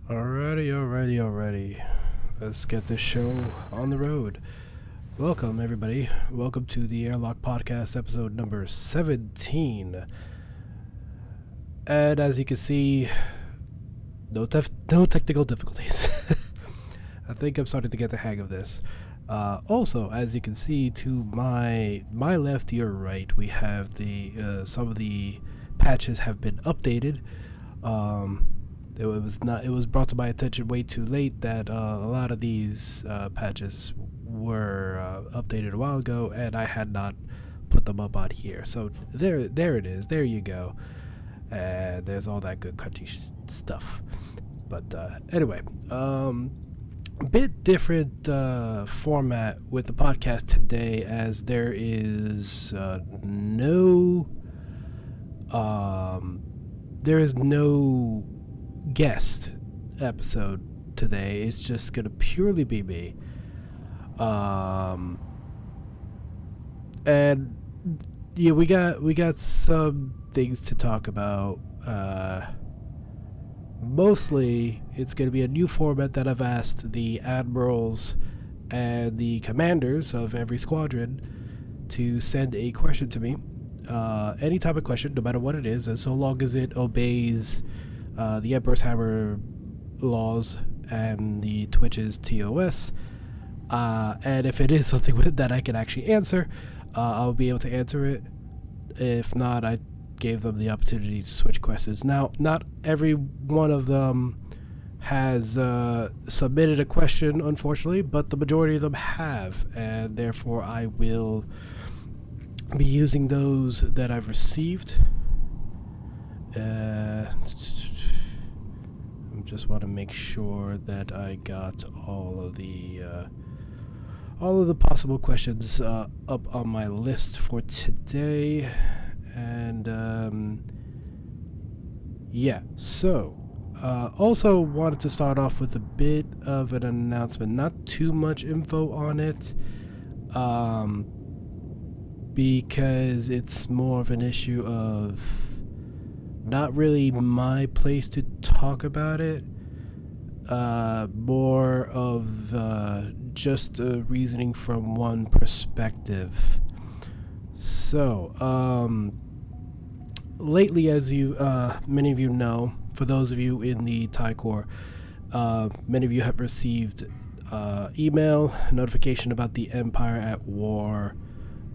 Alrighty. Let's get this show on the road. Welcome, everybody. Welcome to the Airlock Podcast, episode number 17. And as you can see, no technical difficulties. I think I'm starting to get the hang of this. Also, as you can see, to my left, your right, we have the some of the patches have been updated. It was brought to my attention way too late that a lot of these patches were updated a while ago, and I had not put them up on here. So there it is. There you go. And there's all that good crunchy stuff. But anyway, a bit different format with the podcast today, as there is no guest episode today. It's just gonna purely be me. And yeah, we got some things to talk about. Mostly it's gonna be a new format that I've asked the Admirals and the commanders of every squadron to send a question to me. Any type of question, no matter what it is, and so long as it obeys the Emperor's Hammer laws and the Twitch's TOS, and if it is something that I can actually answer, I'll be able to answer it. If not, I gave them the opportunity to switch questions. Now, not every one of them has submitted a question, unfortunately, but the majority of them have, and therefore I will be using those that I've received. I just want to make sure that I got all of the possible questions up on my list for today. And so also wanted to start off with a bit of an announcement. Not too much info on it, because it's more of an issue of not really my place to talk about it, more of just reasoning from one perspective. So, lately, as you many of you know, for those of you in the Thai Corps, many of you have received email notification about the Empire at War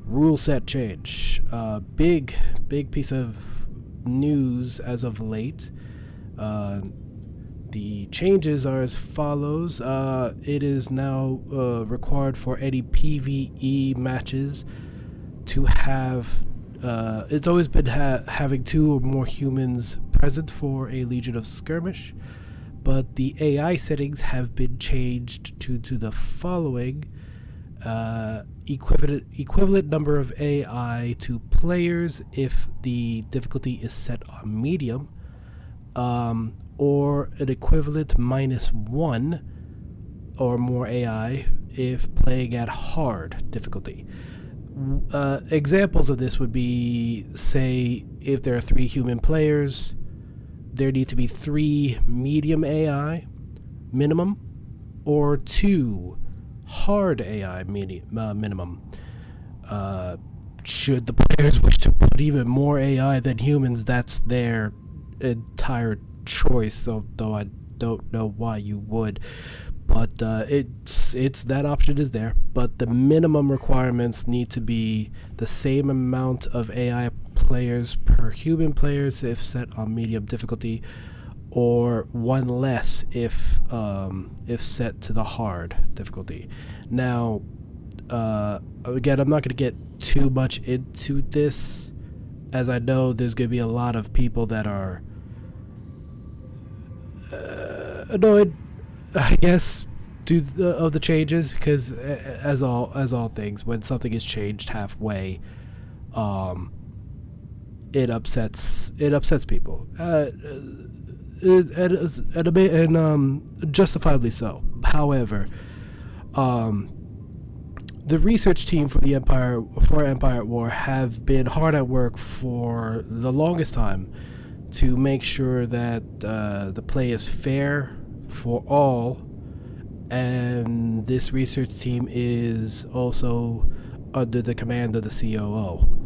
rule set change. Big piece of news as of late. The changes are as follows. It is now required for any PvE matches to have it's always been having 2 or more humans present for a Legion of Skirmish, but the AI settings have been changed to the following: equivalent number of AI to players if the difficulty is set on medium, or an equivalent -1 or more AI if playing at hard difficulty. Examples of this would be, say, if there are 3 human players, there need to be 3 medium AI minimum, or 2 hard AI minimum. Should the players wish to put even more AI than humans, that's their entire choice, though I don't know why you would. But it's that option is there. But the minimum requirements need to be the same amount of AI players per human players if set on medium difficulty, or 1 less if set to the hard difficulty. Now, again, I'm not going to get too much into this, as I know there's going to be a lot of people that are annoyed, I guess, of the changes, because as all things, when something is changed halfway, it upsets people, and justifiably so. However, the research team for Empire at War have been hard at work for the longest time to make sure that the play is fair for all, and this research team is also under the command of the COO.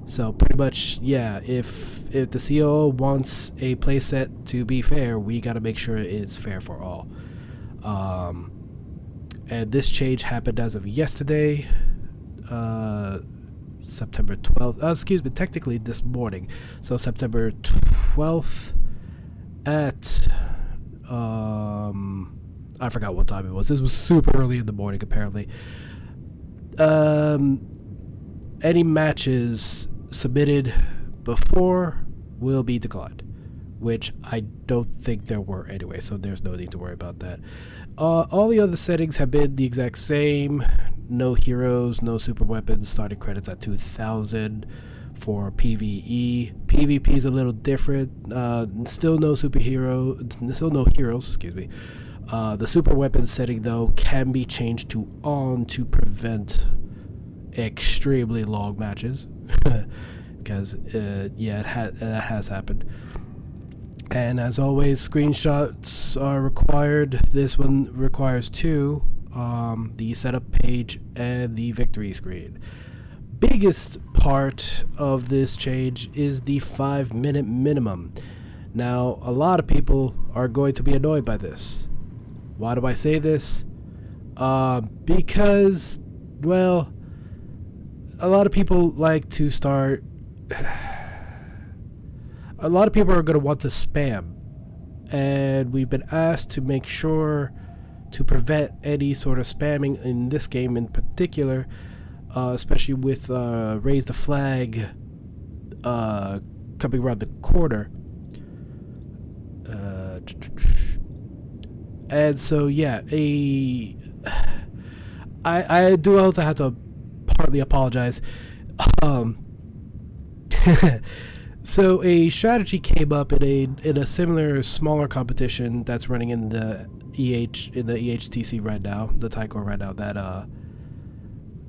So pretty much, yeah, if the COO wants a playset to be fair, we got to make sure it's fair for all. And this change happened as of yesterday, September 12th. Technically this morning. So September 12th at I forgot what time it was. This was super early in the morning, apparently. Any matches submitted before will be declined, which I don't think there were anyway, so there's no need to worry about that. All the other settings have been the exact same. No heroes, no super weapons, starting credits at 2,000 for PvE. PvP is a little different. Still no heroes, excuse me. The super weapons setting, though, can be changed to on to prevent extremely long matches. Because, that has happened. And as always, screenshots are required. This one requires two. The setup page and the victory screen. Biggest part of this change is the 5-minute minimum. Now, a lot of people are going to be annoyed by this. Why do I say this? Because, well, a lot of people like to start... A lot of people are going to want to spam. And we've been asked to make sure to prevent any sort of spamming in this game in particular, especially with Raise the Flag coming around the corner. And so, yeah, I do also have to partly apologize. So a strategy came up in a similar smaller competition that's running in the EHTC right now, the Tycor right now,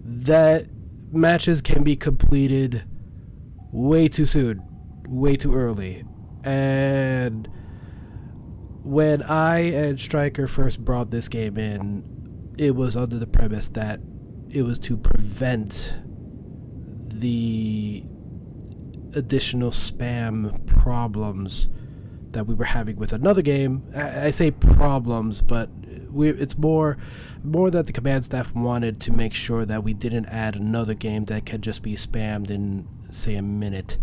that matches can be completed way too soon, way too early. And when I and Stryker first brought this game in, it was under the premise that it was to prevent the additional spam problems that we were having with another game. I say problems, but it's more that the command staff wanted to make sure that we didn't add another game that could just be spammed in, say, a minute.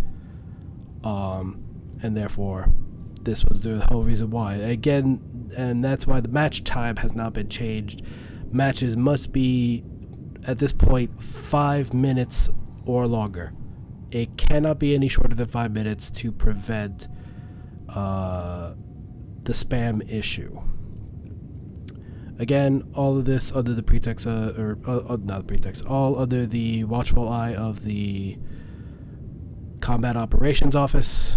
And therefore, this was the whole reason why. Again, and that's why the match time has not been changed. Matches must be, at this point, 5 minutes or longer. It cannot be any shorter than 5 minutes to prevent the spam issue. Again, all of this under the pretext, all under the watchful eye of the Combat Operations Office.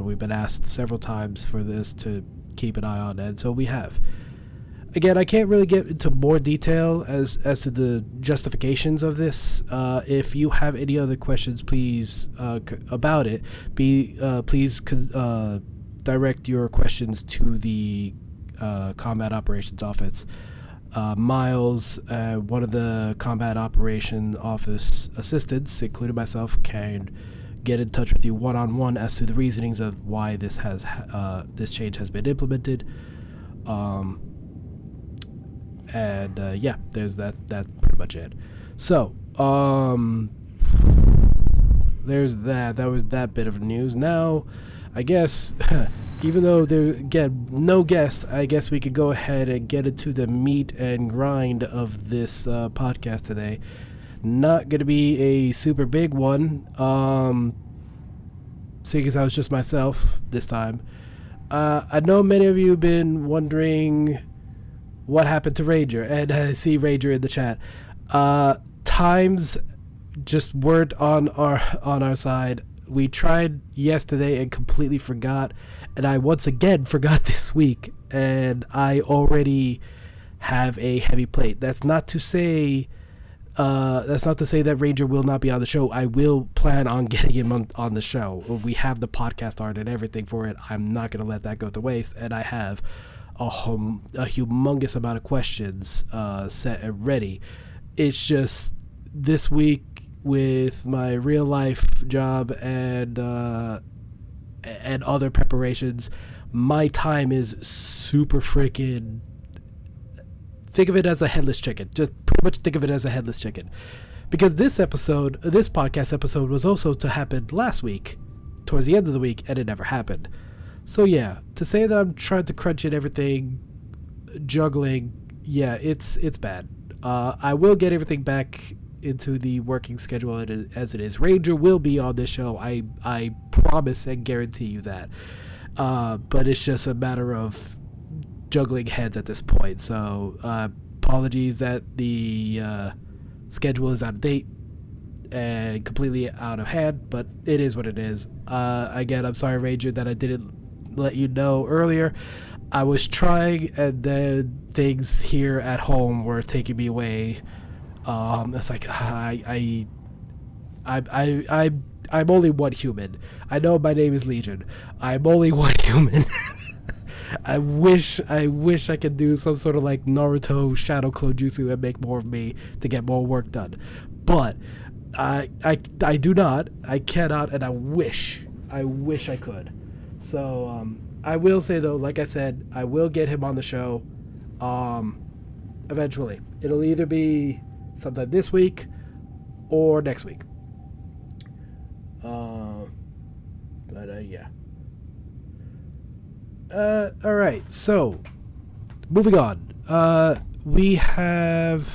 We've been asked several times for this to keep an eye on, and so we have. Again, I can't really get into more detail as to the justifications of this. If you have any other questions, please about it. Please direct your questions to the Combat Operations Office. Miles, one of the Combat Operation Office assistants, including myself, can get in touch with you one-on-one as to the reasonings of why this change has been implemented. Yeah, there's that's pretty much it. So, there's that. That was that bit of news. Now, I guess, even though there's, again, no guest, I guess we could go ahead and get into the meat and grind of this podcast today. Not going to be a super big one, seeing as I was just myself this time. I know many of you have been wondering what happened to Ranger, and I see Ranger in the chat. Times just weren't on our side. We tried yesterday and completely forgot, and I once again forgot this week, and I already have a heavy plate. That's not to say that Ranger will not be on the show. I will plan on getting him on the show. We have the podcast art and everything for it. I'm not going to let that go to waste, and I have. a humongous amount of questions set and ready. It's just this week with my real life job and other preparations, my time is super freaking. Think of it as a headless chicken. Just pretty much think of it as a headless chicken. Because this podcast episode was also to happen last week, towards the end of the week, and it never happened. So yeah, to say that I'm trying to crunch in everything, juggling, yeah, it's bad. I will get everything back into the working schedule as it is. Ranger will be on this show. I promise and guarantee you that. But it's just a matter of juggling heads at this point. So apologies that the schedule is out of date and completely out of hand, but it is what it is. Again, I'm sorry, Ranger, that I didn't let you know earlier. I was trying, and then things here at home were taking me away. It's like I'm only one human. I know my name is Legion. I'm only one human. I wish I could do some sort of like Naruto shadow clone jutsu and make more of me to get more work done, but I do not. I cannot, and I wish I could. So I will say though, like I said, I will get him on the show. Eventually, it'll either be sometime this week or next week. Yeah. All right. So, moving on. We have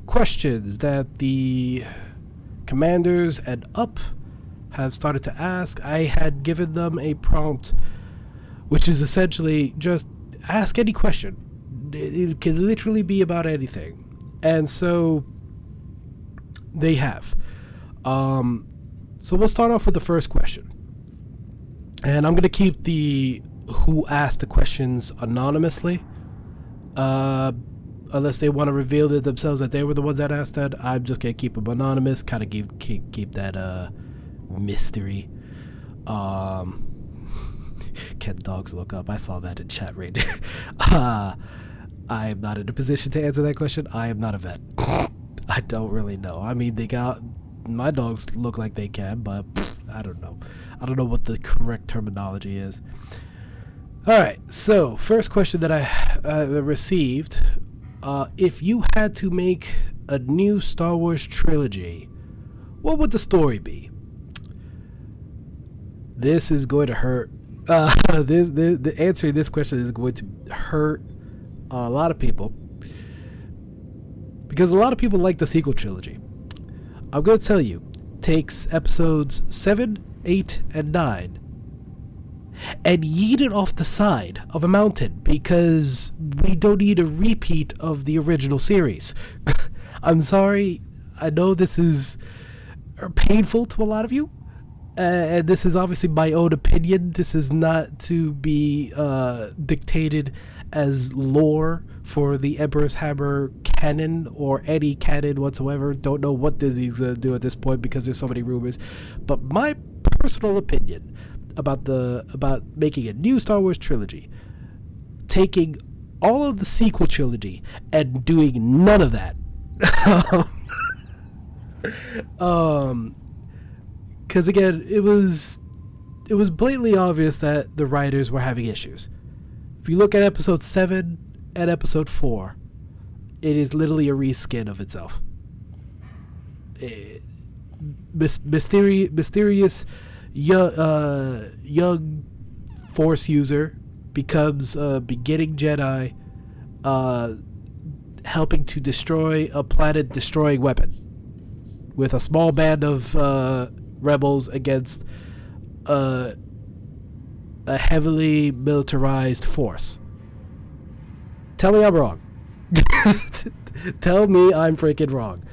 questions that the commanders and up have started to ask. I had given them a prompt, which is essentially just ask any question. It can literally be about anything. And so they have. So we'll start off with the first question. And I'm going to keep the who asked the questions anonymously. Unless they want to reveal it themselves that they were the ones that asked that. I'm just going to keep them anonymous. Kind of keep that mystery. Can dogs look up? I saw that in chat right there. I am not in a position to answer that question. I am not a vet. I don't really know. I mean, my dogs look like they can, but I don't know. I don't know what the correct terminology is. All right. So, first question that I received: if you had to make a new Star Wars trilogy, what would the story be? This is going to hurt. The answering this question is going to hurt a lot of people, because a lot of people like the sequel trilogy. I'm going to tell you, takes episodes 7, 8, and 9 and yeet it off the side of a mountain, because we don't need a repeat of the original series. I'm sorry, I know this is painful to a lot of you. And this is obviously my own opinion. This is not to be dictated as lore for the Emperor's Hammer canon or any canon whatsoever. Don't know what Disney's going to do at this point because there's so many rumors. But my personal opinion about making a new Star Wars trilogy, taking all of the sequel trilogy and doing none of that. Because again, it was blatantly obvious that the writers were having issues. If you look at episode 7 and episode 4, it is literally a reskin of itself. Mysterious young Force user becomes a beginning Jedi, helping to destroy a planet-destroying weapon with a small band of rebels against a heavily militarized force. Tell me I'm wrong. Tell me I'm freaking wrong.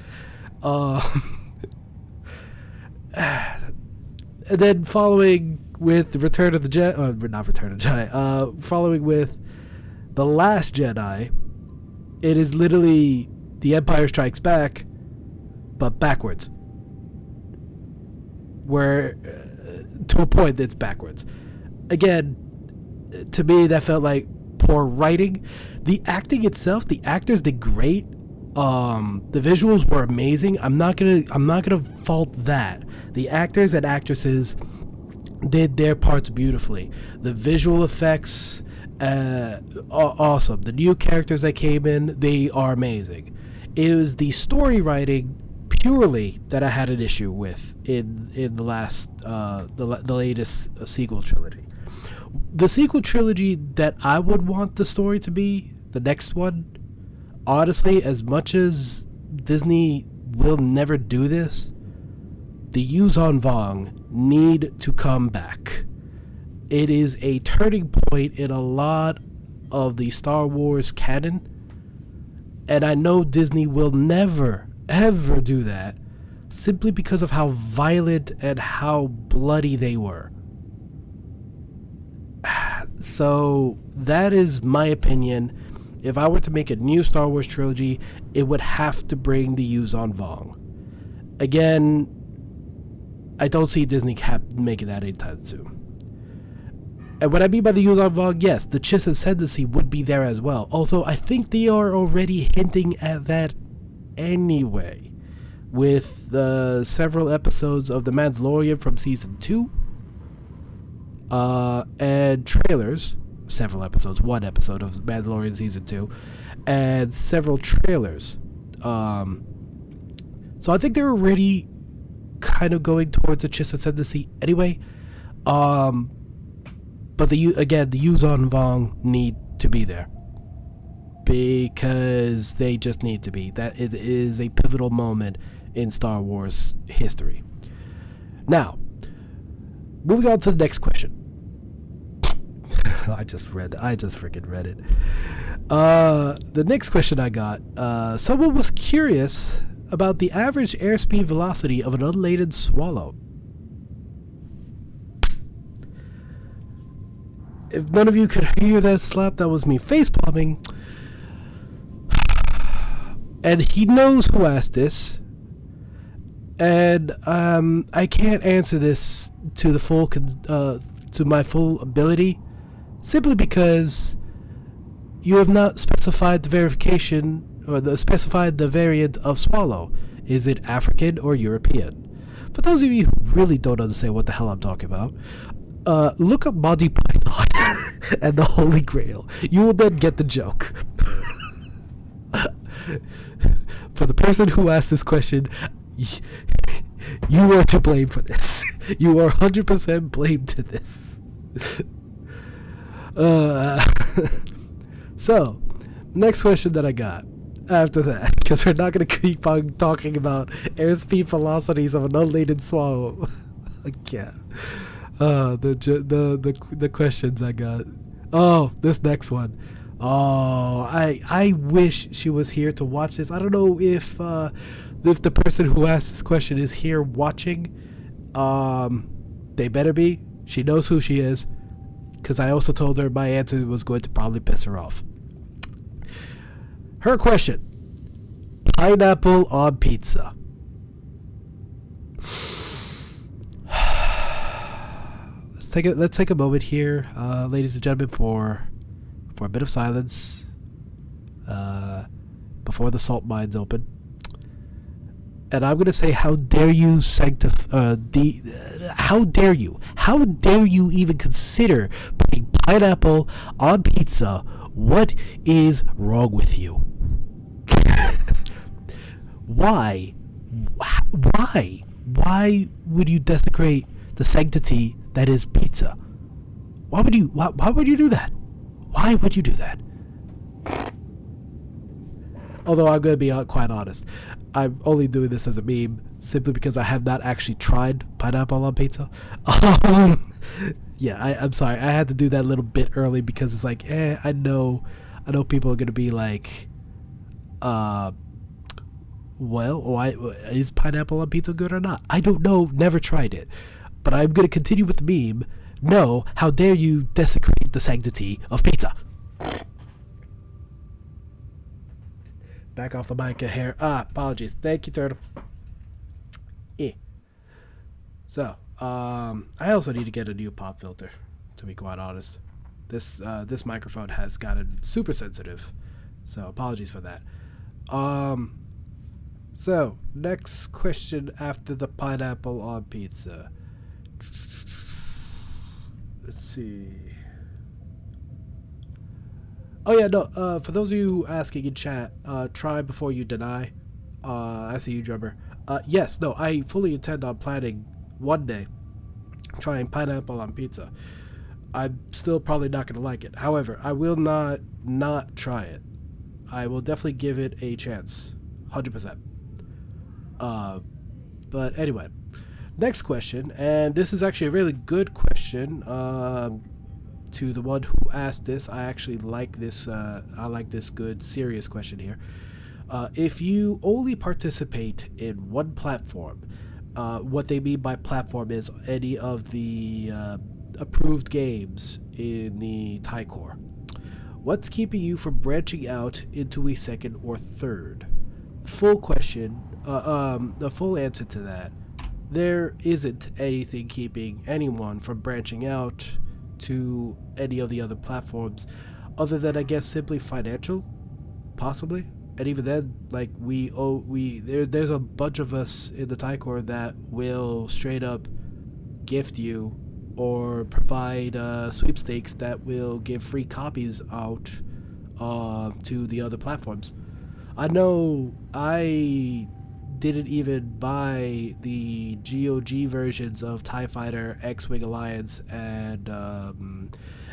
And then following with Return of the Jedi, not Return of the Jedi, following with The Last Jedi, it is literally The Empire Strikes Back, but backwards. Where, to a point, it's backwards. Again, to me, that felt like poor writing. The acting itself, the actors did great. The visuals were amazing. I'm not gonna fault that. The actors and actresses did their parts beautifully. The visual effects, awesome. The new characters that came in, they are amazing. It was the story writing purely that I had an issue with in the last the latest sequel trilogy. The sequel trilogy that I would want the story to be, the next one, honestly, as much as Disney will never do this, the Yuuzhan Vong need to come back. It is a turning point in a lot of the Star Wars canon, and I know Disney will never, ever do that simply because of how violent and how bloody they were. So that is my opinion. If I were to make a new Star Wars trilogy, it would have to bring the Yuuzhan Vong. Again, I don't see Disney making that anytime soon. And what I mean by the Yuuzhan Vong, yes, the Chiss Ascendancy would be there as well. Although I think they are already hinting at that anyway, with several episodes of The Mandalorian from Season 2, and trailers, several episodes, one episode of Mandalorian Season 2, and several trailers. So I think they're already kind of going towards the Chiss Ascendancy anyway. But the Yuuzhan Vong need to be there because they just need to be. That it is a pivotal moment in Star Wars history. Now, moving on to the next question. I just freaking read it. The next question I got. Someone was curious about the average airspeed velocity of an unladen swallow. If none of you could hear that slap, that was me facepalming. And he knows who asked this. And I can't answer this to the full to my full ability, simply because you have not specified the verification or specified the variant of swallow. Is it African or European? For those of you who really don't understand what the hell I'm talking about, look up Monty Python and the Holy Grail. You will then get the joke. For the person who asked this question, you are to blame for this. You are 100% blamed to this. So, next question that I got after that, because we're not going to keep on talking about airspeed velocities of an unladen swallow. Yeah. The questions I got. Oh, this next one. Oh, I wish she was here to watch this. I don't know if the person who asked this question is here watching. They better be. She knows who she is, because I also told her my answer was going to probably piss her off. Her question: pineapple on pizza. Let's take a moment here, ladies and gentlemen, for a bit of silence before the salt mines open. And I'm gonna say, how dare you how dare you even consider putting pineapple on pizza? What is wrong with you? Why would you desecrate the sanctity that is pizza? Why would you do that? Why would you do that? Although I'm going to be quite honest, I'm only doing this as a meme simply because I have not actually tried pineapple on pizza. Yeah, I'm sorry. I had to do that a little bit early because it's like, I know people are going to be like, well, why is pineapple on pizza good or not? I don't know. Never tried it. But I'm going to continue with the meme. No, how dare you desecrate the sanctity of pizza? Back off the mic here. Apologies. Thank you, Turtle. So, I also need to get a new pop filter, to be quite honest. This microphone has gotten super sensitive, so apologies for that. So next question after the pineapple on pizza. Let's see. Oh yeah, no. For those of you asking in chat, try before you deny. I see you, drummer. Yes, no. I fully intend on planning one day trying pineapple on pizza. I'm still probably not gonna like it. However, I will not try it. I will definitely give it a chance, 100%. But anyway, next question, and this is actually a really good question. To the one who asked this, I actually like this. I like this good, serious question here. If you only participate in one platform, what they mean by platform is any of the approved games in the Thai core. What's keeping you from branching out into a second or third? Full question. The full answer to that: there isn't anything keeping anyone from branching out to any of the other platforms, other than I guess simply financial, possibly. And even then, like there's a bunch of us in the Thai core that will straight up gift you or provide sweepstakes that will give free copies out to the other platforms. I know I didn't even buy the GOG versions of TIE Fighter, X-Wing Alliance, and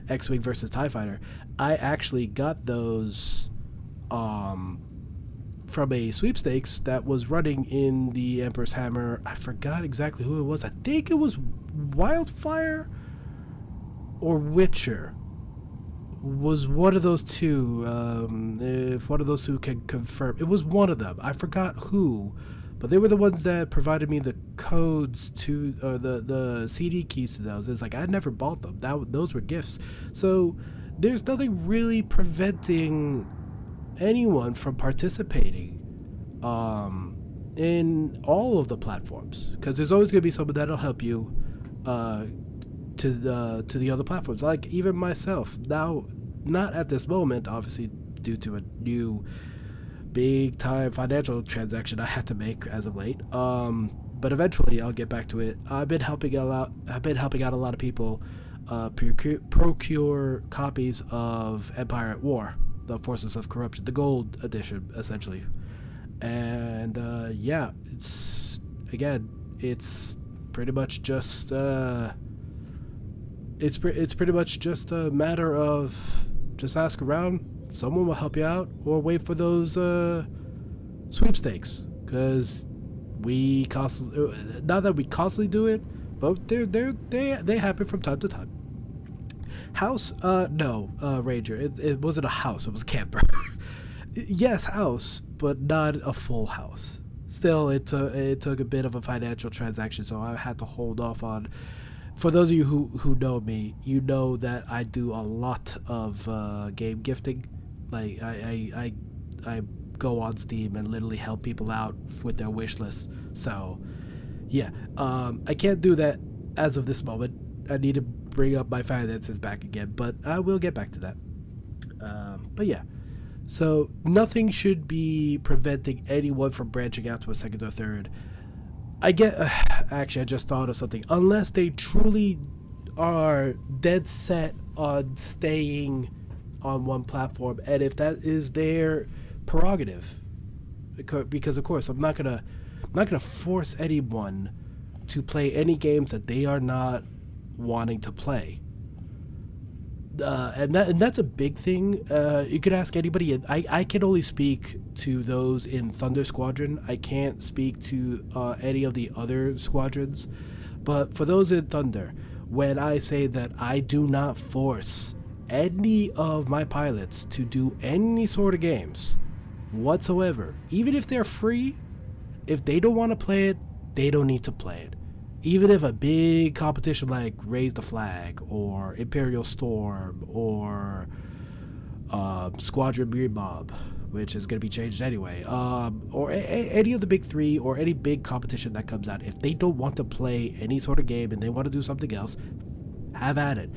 X-Wing versus TIE Fighter. I actually got those from a sweepstakes that was running in the Emperor's Hammer. I forgot exactly who it was. I think it was Wildfire or Witcher. Was one of those two. If one of those two can confirm, it was one of them. I forgot who, but they were the ones that provided me the codes to the CD keys to those. It's like I never bought them. Those were gifts. So there's nothing really preventing anyone from participating in all of the platforms, because there's always going to be someone that'll help you to the other platforms. Like even myself now, not at this moment, obviously due to a new big time financial transaction I had to make as of late. But eventually I'll get back to it. I've been helping out a lot of people procure copies of Empire at War, the Forces of Corruption, the gold edition, essentially. And yeah, it's pretty much just it's pretty much just a matter of just ask around, someone will help you out, or wait for those sweepstakes, because we constantly, not that we constantly do it, but they happen from time to time. House, no, Ranger. It wasn't a house. It was a camper. Yes, house, but not a full house. Still, it took a bit of a financial transaction, so I had to hold off on. For those of you who know me, you know that I do a lot of game gifting. Like I go on Steam and literally help people out with their wish list. So yeah, I can't do that as of this moment. I need to bring up my finances back again, but I will get back to that. But yeah, so nothing should be preventing anyone from branching out to a second or third. Actually, I just thought of something. Unless they truly are dead set on staying on one platform, and if that is their prerogative, because of course I'm not gonna force anyone to play any games that they are not wanting to play, and that's a big thing. You could ask anybody. I can only speak to those in Thunder Squadron. I can't speak to any of the other squadrons, but for those in Thunder, when I say that I do not force any of my pilots to do any sort of games whatsoever, even if they're free, if they don't want to play it, they don't need to play it. Even if a big competition like Raise the Flag or Imperial Storm or Squadron Beer Mob, which is going to be changed anyway, or any of the big three, or any big competition that comes out, if they don't want to play any sort of game and they want to do something else, have at it.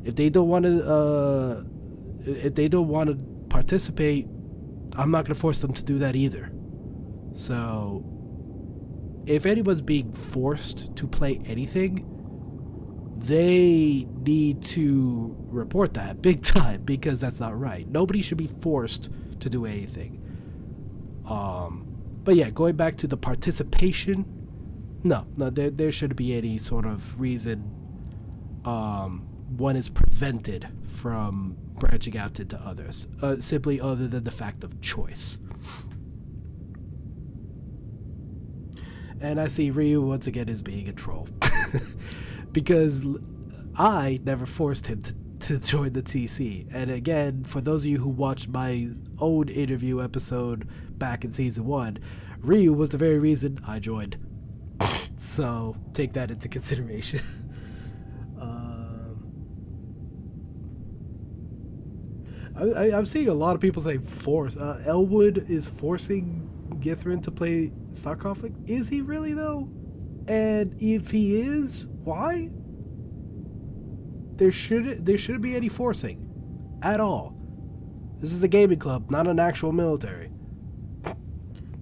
If they don't want to, participate, I'm not gonna force them to do that either. So, if anyone's being forced to play anything, they need to report that big time, because that's not right. Nobody should be forced to do anything. But yeah, going back to the participation, no, there shouldn't be any sort of reason one is prevented from branching out into others, simply other than the fact of choice. And I see Ryu once again is being a troll. Because I never forced him to join the TC. And again, for those of you who watched my own interview episode back in season 1, Ryu was the very reason I joined. So take that into consideration. I'm seeing a lot of people say force. Elwood is forcing Githrin to play Star Conflict. Is he really though? And if he is, why? There shouldn't be any forcing at all. This is a gaming club, not an actual military.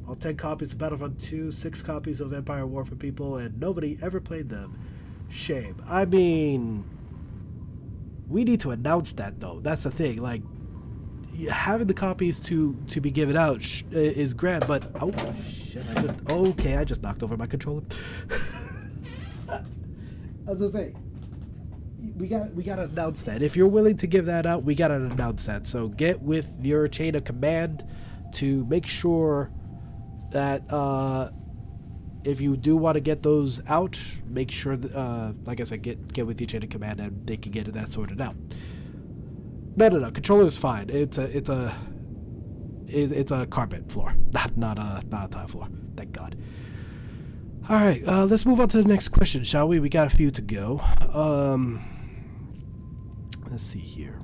All 10 copies of Battlefront 2, 6 copies of Empire War for People, and nobody ever played them. Shame. I mean, we need to announce that though. That's the thing. Like, having the copies to be given out is grand, but oh shit! I just knocked over my controller. As I say, we gotta announce that. If you're willing to give that out, we gotta announce that. So get with your chain of command to make sure that if you do want to get those out, make sure that, like I said, get with your chain of command and they can get that sorted out. No. Controller is fine. It's a carpet floor, not a tile floor. Thank God. All right, let's move on to the next question, shall we? We got a few to go. Let's see here.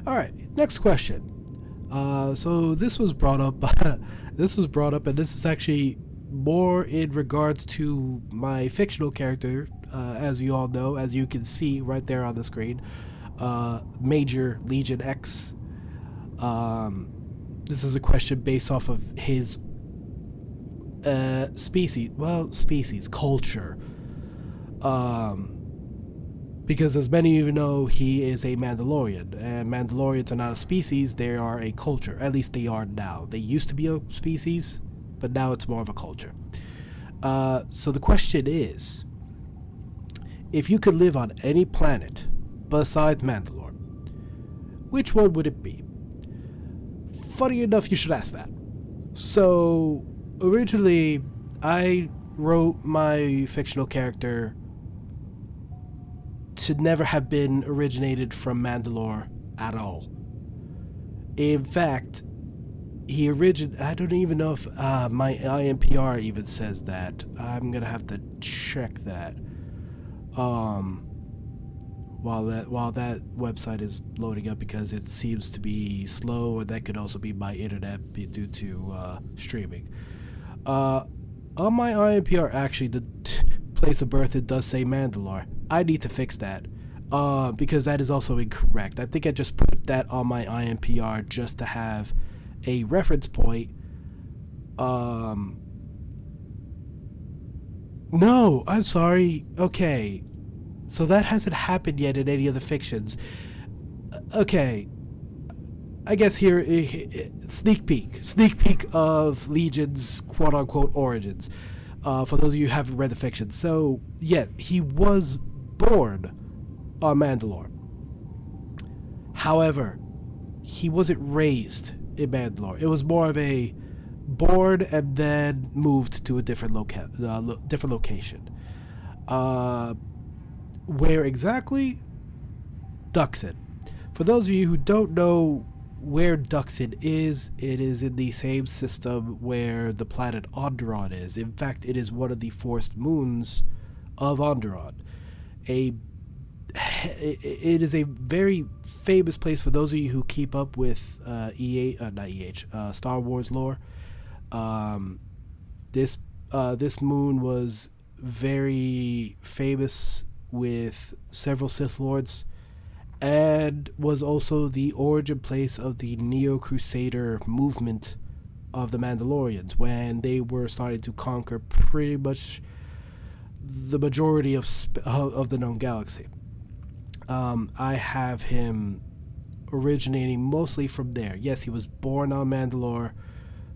All right, next question. So this was brought up. This was brought up, and this is actually more in regards to my fictional character, as you all know, as you can see right there on the screen. MAJ Legion X. This is a question based off of his species culture. Because as many of you know, he is a Mandalorian, and Mandalorians are not a species, they are a culture. At least they are now. They used to be a species, but now it's more of a culture. So the question is, if you could live on any planet besides Mandalore, which one would it be? Funny enough, you should ask that. So originally, I wrote my fictional character to never have been originated from Mandalore at all. In fact, I don't even know if my IMPR even says that. I'm gonna have to check that. While that website is loading up, because it seems to be slow, or that could also be my internet due to streaming. On my IMPR, actually, the place of birth, it does say Mandalore. I need to fix that, because that is also incorrect. I think I just put that on my IMPR just to have a reference point. No, I'm sorry. Okay. So that hasn't happened yet in any of the fictions. Okay. I guess here, sneak peek of Legion's quote-unquote origins. For those of you who haven't read the fiction. So, yeah, he was born on Mandalore. However, he wasn't raised in Mandalore. It was more of a born and then moved to a different location. Where exactly? Duxon. For those of you who don't know where Duxon is, it is in the same system where the planet Onderon is. In fact, it is one of the forced moons of Onderon. It is a very famous place for those of you who keep up with Star Wars lore. This moon was very famous with several Sith Lords, and was also the origin place of the Neo-Crusader movement of the Mandalorians when they were starting to conquer pretty much the majority of the known galaxy. I have him originating mostly from there. Yes, he was born on Mandalore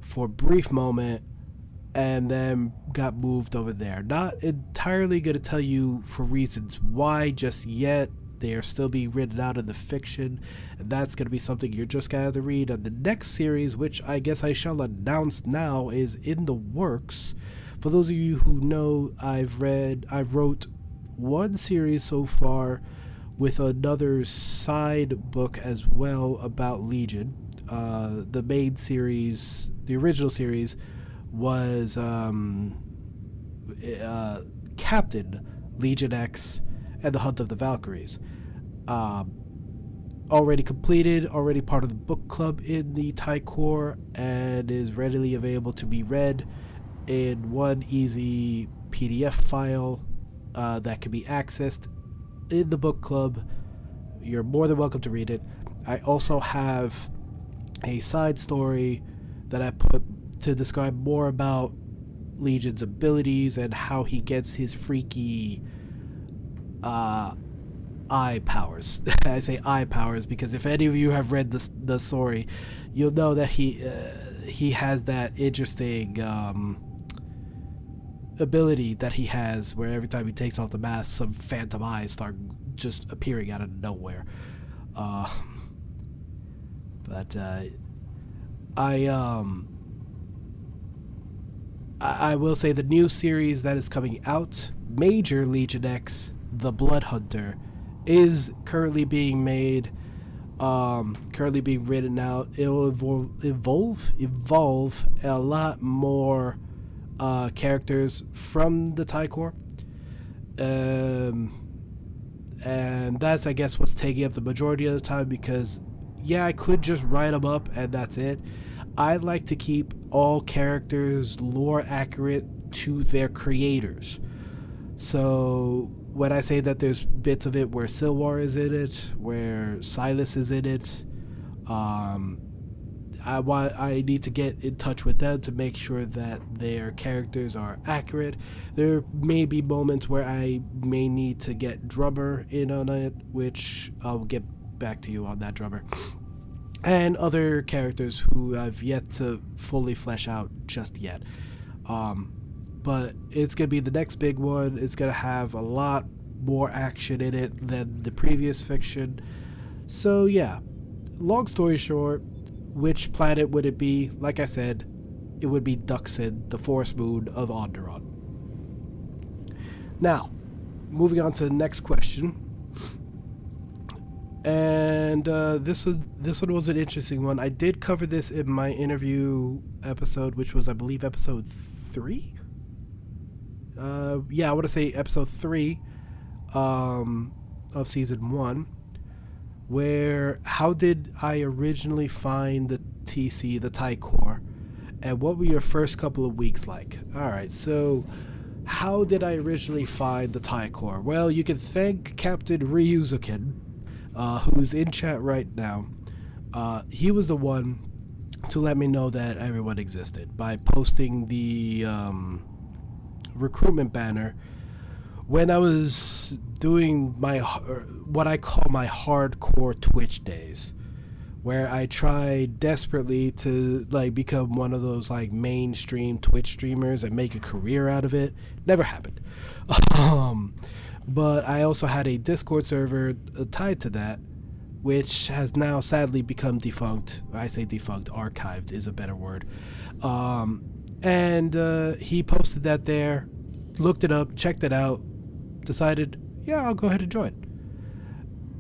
for a brief moment and then got moved over there. Not entirely going to tell you for reasons why just yet. They are still being written out in the fiction, and that's going to be something you're just going to have to read on the next series, which I guess I shall announce now is in the works. For those of you who know, I wrote one series so far with another side book as well about Legion. The main series, the original series, was Captain Legion X and the Hunt of the Valkyries. Already completed, already part of the book club in the TIE Corps, and is readily available to be read in one easy PDF file that can be accessed in the book club. You're more than welcome to read it. I also have a side story that I put to describe more about Legion's abilities and how he gets his freaky eye powers. I say eye powers because if any of you have read the story, you'll know that he has that interesting ability that he has where every time he takes off the mask, some phantom eyes start just appearing out of nowhere. But I will say the new series that is coming out, MAJ Legion X, The Blood Hunter, is currently being made, currently being written out. It will evolve a lot more characters from the TIE Corps. And that's, I guess, what's taking up the majority of the time because, yeah, I could just write them up and that's it. I like to keep all characters lore accurate to their creators. So when I say that there's bits of it where Silwar is in it, where Silas is in it, I need to get in touch with them to make sure that their characters are accurate. There may be moments where I may need to get Drummer in on it, which I'll get back to you on that, Drummer. And other characters who I've yet to fully flesh out just yet. But it's going to be the next big one. It's going to have a lot more action in it than the previous fiction. So yeah, long story short, which planet would it be? Like I said, it would be Duxon, the forest moon of Onderon. Now, moving on to the next question. And this one was an interesting one. I did cover this in my interview episode, which was, I believe, episode 3? Yeah, I want to say episode 3 of season 1, where how did I originally find the TC, the TIE Corps, and what were your first couple of weeks like? Alright, so how did I originally find the TIE Corps? Well, you can thank Captain Ryuzukin, who's in chat right now. He was the one to let me know that everyone existed by posting the recruitment banner when I was doing my what I call my hardcore Twitch days, where I tried desperately to like become one of those like mainstream Twitch streamers and make a career out of it. Never happened. But I also had a Discord server tied to that, which has now sadly become defunct. I say defunct, archived is a better word. And he posted that there, looked it up, checked it out, decided, yeah, I'll go ahead and join.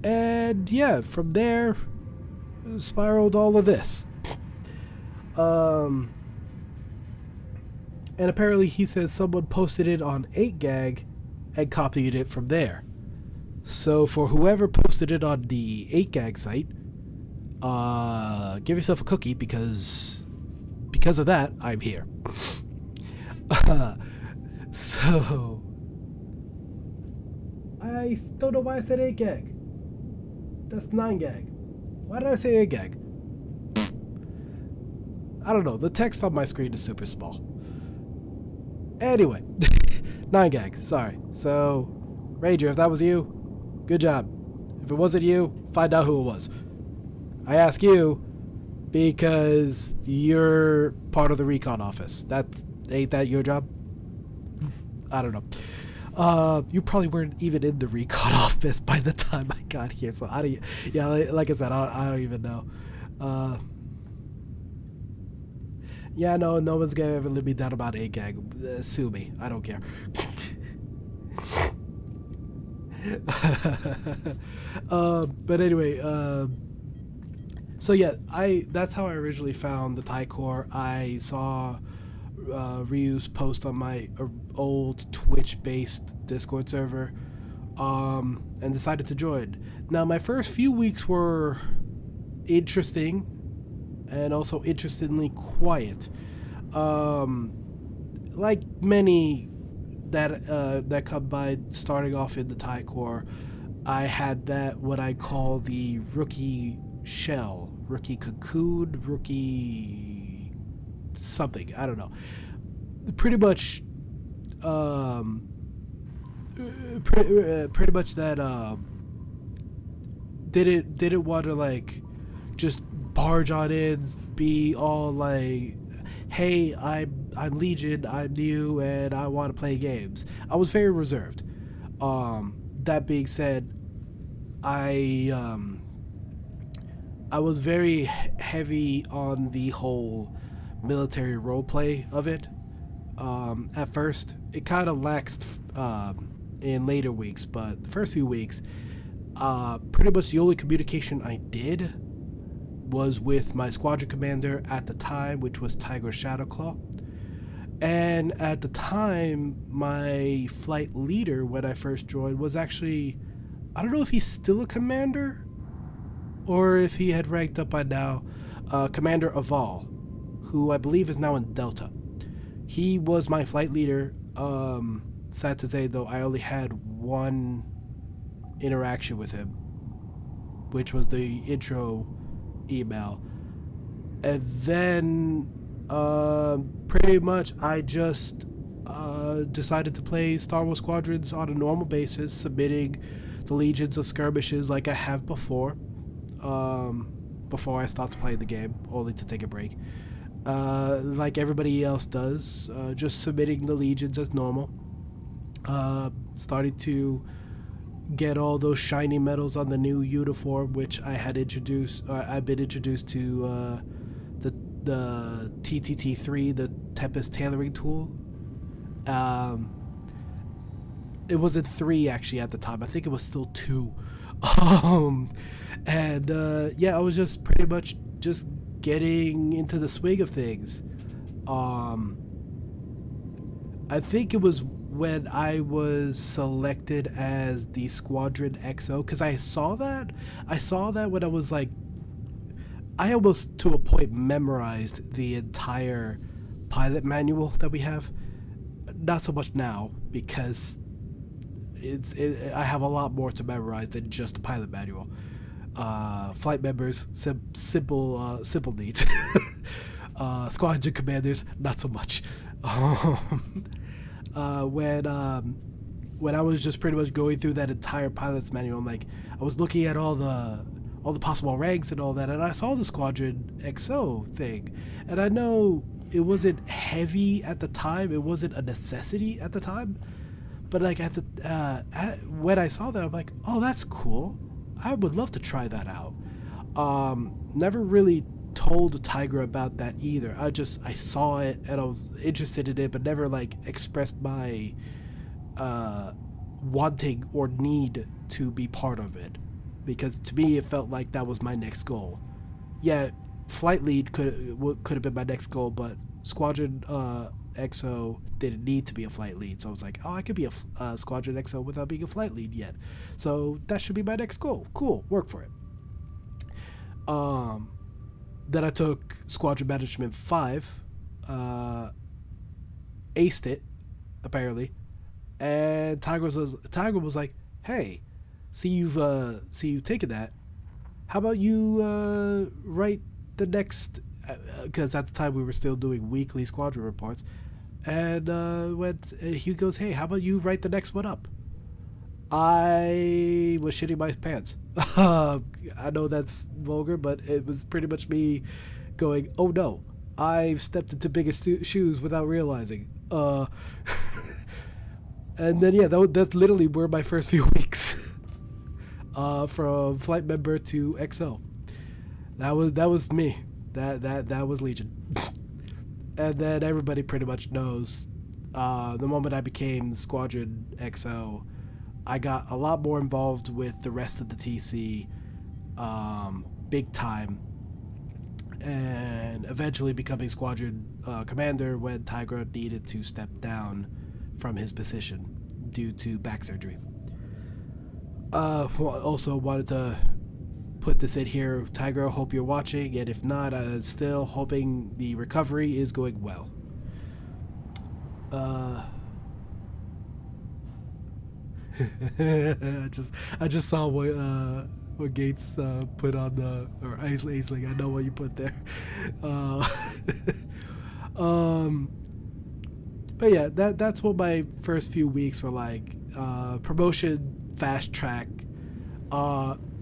And yeah, from there, spiraled all of this. And apparently he says someone posted it on 8gag and copied it from there. So for whoever posted it on the 8gag site, give yourself a cookie because of that, I'm here. So I don't know why I said 8 gag. That's 9 gag. Why did I say 8 gag? I don't know. The text on my screen is super small. Anyway, 9 gags. Sorry. So, Ranger, if that was you, good job. If it wasn't you, find out who it was. I ask you because you're part of the recon office. Ain't that your job? I don't know. You probably weren't even in the recon office by the time I got here. So like I said, I don't even know. Yeah, no one's gonna ever let me down about 8 gag. Sue me. I don't care. But anyway, so yeah, that's how I originally found the Thai Corps. I saw Ryu's post on my old Twitch-based Discord server, and decided to join. Now, my first few weeks were interesting, and also interestingly quiet. Like many that come by starting off in the Thai Corps, I had that what I call the rookie shell, rookie cocoon, rookie something. I don't know. Pretty much, pretty much that didn't want to like just barge on in, be all like, hey, I'm Legion, I'm new, and I want to play games. I was very reserved. That being said, I was very heavy on the whole military roleplay of it. At first, it kind of laxed in later weeks, but the first few weeks, pretty much the only communication I did was with my squadron commander at the time, which was Tiger Shadowclaw. And at the time, my flight leader, when I first joined, was actually, I don't know if he's still a commander or if he had ranked up by now, Commander Aval, who I believe is now in Delta. He was my flight leader. Sad to say, though, I only had one interaction with him, which was the intro email. And then pretty much I just decided to play Star Wars Squadrons on a normal basis, submitting the legions of skirmishes like I have before I stopped playing the game, only to take a break, like everybody else does, just submitting the legions as normal. Started to get all those shiny medals on the new uniform, which I had introduced. I've been introduced to the TTT3, the Tempest tailoring tool. It wasn't 3 actually at the time. I think it was still 2. Yeah, I was just pretty much just getting into the swing of things. I think it was when I was selected as the Squadron XO, because I saw that when I was like, I almost to a point memorized the entire pilot manual that we have. Not so much now, because I have a lot more to memorize than just the pilot manual. Flight members, simple needs. Squadron commanders, not so much. When I was just pretty much going through that entire pilot's manual, I'm like, I was looking at all the possible ranks and all that, and I saw the Squadron XO thing, and I know it wasn't heavy at the time, it wasn't a necessity at the time, but like when I saw that, I'm like, oh, that's cool. I would love to try that out. Never really told Tiger about that either. I saw it and I was interested in it, but never like expressed my wanting or need to be part of it, because to me it felt like that was my next goal. Yeah, flight lead could have been my next goal, but Squadron XO didn't need to be a flight lead, so I was like, oh, I could be a Squadron XO without being a flight lead yet, so that should be my next goal. Cool, work for it. Then I took Squadron Management 5, aced it, apparently, and Tiger was like, hey, see you've taken that. How about you write the next? Because at the time we were still doing weekly squadron reports, and he goes, hey, how about you write the next one up? I was shitting my pants. I know that's vulgar, but it was pretty much me going, oh no, I've stepped into bigger shoes without realizing. And then yeah, that's literally were my first few weeks. From flight member to XO. That was me. That was Legion. And then everybody pretty much knows. The moment I became Squadron XO, I got a lot more involved with the rest of the TC, big time, and eventually becoming Squadron Commander when Tigra needed to step down from his position due to back surgery. Also wanted to put this in here, Tigra, hope you're watching, and if not, still hoping the recovery is going well. I just saw what Gates put on the or Aisling. I know what you put there. Uh, um, but yeah, that's what my first few weeks were like. Promotion fast track,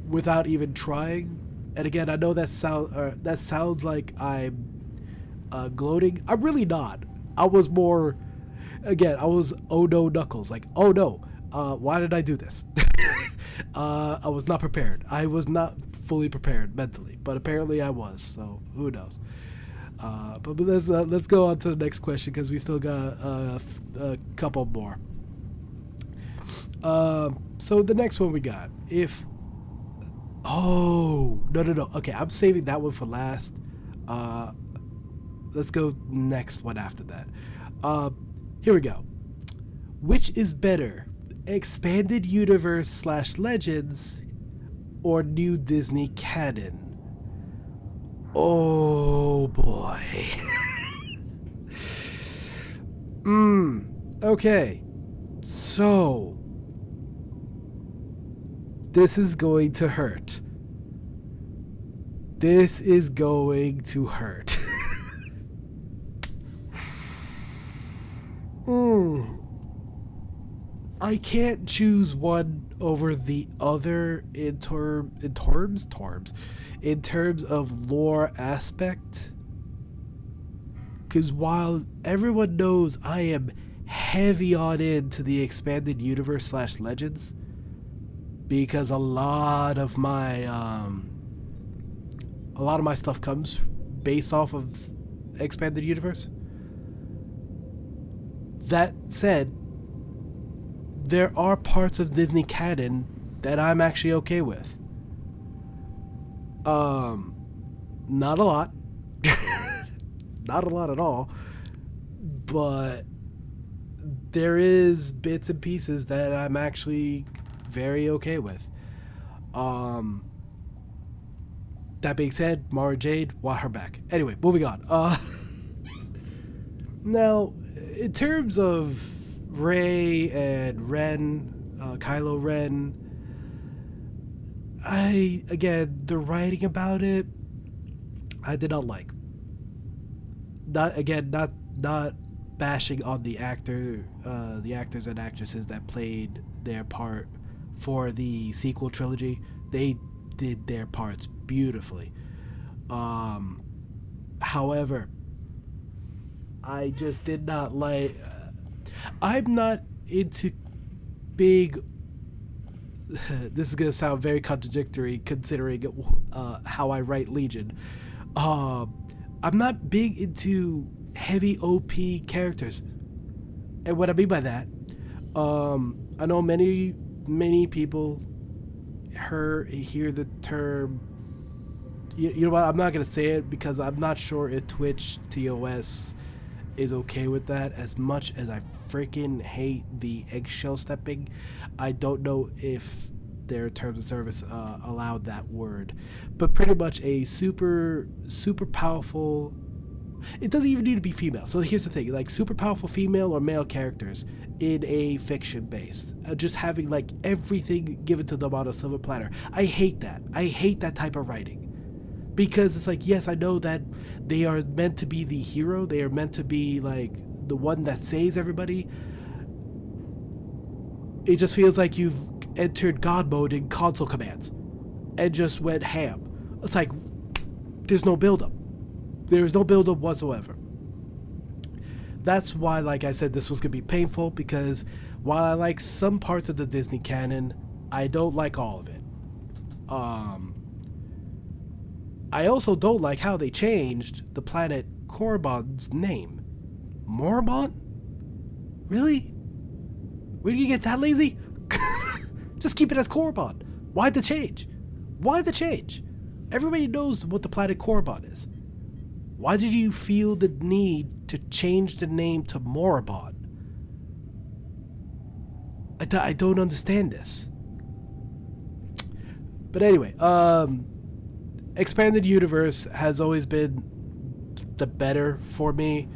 without even trying. And again, I know that sounds like I'm gloating. I'm really not. I was more, again, I was oh no knuckles, like oh no, why did I do this? I was not prepared. I was not fully prepared mentally, but apparently I was. So who knows? But let's go on to the next question because we still got a couple more. So the next one we got, if oh no, okay, I'm saving that one for last. Let's go next one after that. Here we go. Which is better, expanded universe / Legends or new Disney canon? Oh boy. Okay. So this is going to hurt. This is going to hurt. I can't choose one over the other in terms of lore aspect. Because while everyone knows I am heavy on into the expanded universe / Legends, because a lot of my stuff comes based off of expanded universe. That said, there are parts of Disney canon that I'm actually okay with. Not a lot. Not a lot at all. But there is bits and pieces that I'm actually very okay with. That being said, Mara Jade, want her back. Anyway, moving on. Now, in terms of Rey and Ren, Kylo Ren, the writing about it, I did not like. Not bashing on the actors and actresses that played their part for the sequel trilogy. They did their parts beautifully. However, I just did not like. I'm not into big. This is gonna sound very contradictory considering how I write Legion. I'm not big into heavy OP characters, and what I mean by that, I know many people hear the term. You know what? I'm not gonna say it because I'm not sure if Twitch TOS is okay with that. As much as I freaking hate the eggshell stepping, I don't know if their terms of service allowed that word. But pretty much a super powerful It doesn't even need to be female. So here's the thing, like super powerful female or male characters in a fiction base, just having like everything given to them on a silver platter. I hate that. I hate that type of writing. Because it's like, yes, I know that they are meant to be the hero. They are meant to be like the one that saves everybody. It just feels like you've entered God mode in console commands and just went ham. It's like, there's no build-up. There's no build-up whatsoever. That's why, like I said, this was going to be painful, because while I like some parts of the Disney canon, I don't like all of it. I also don't like how they changed the planet Korriban's name. Moribond? Really? Where do you get that lazy? Just keep it as Korriban. Why the change? Why the change? Everybody knows what the planet Korriban is. Why did you feel the need to change the name to Moribond? I don't understand this. But anyway, Expanded Universe has always been the better for me,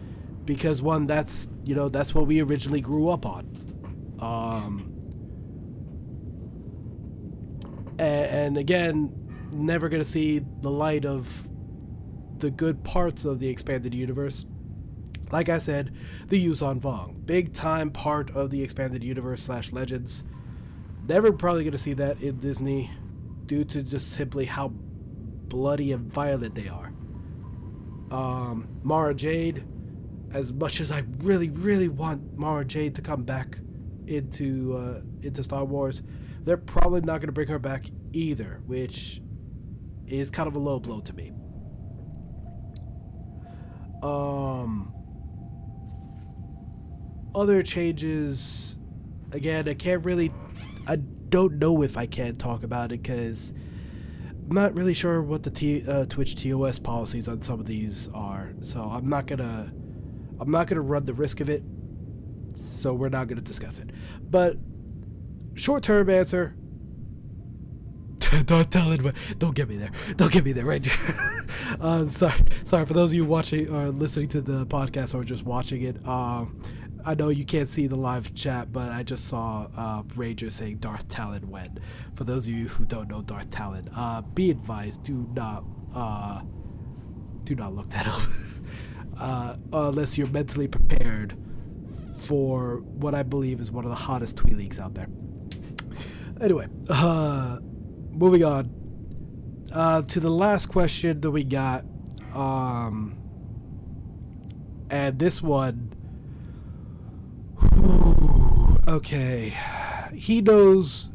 because one, that's what we originally grew up on. And again, never gonna see the light of the good parts of the Expanded Universe. Like I said, the Yuuzhan Vong, big time part of the Expanded Universe / Legends. Never probably gonna see that in Disney, due to just simply how bloody and violent they are. Mara Jade, as much as I really, really want Mara Jade to come back into Star Wars, they're probably not going to bring her back either, which is kind of a low blow to me. Other changes, again, I don't know if I can talk about it, because I'm not really sure what the Twitch TOS policies on some of these are, so I'm not gonna run the risk of it, so we're not gonna discuss it. But short-term answer, Darth Talon. Don't get me there, Ranger. Sorry for those of you watching or listening to the podcast or just watching it. I know you can't see the live chat, but I just saw Ranger saying Darth Talon when. For those of you who don't know Darth Talon, be advised, do not look that up unless you're mentally prepared for what I believe is one of the hottest tweet leaks out there. Anyway, moving on to the last question that we got, and this one. Okay, he knows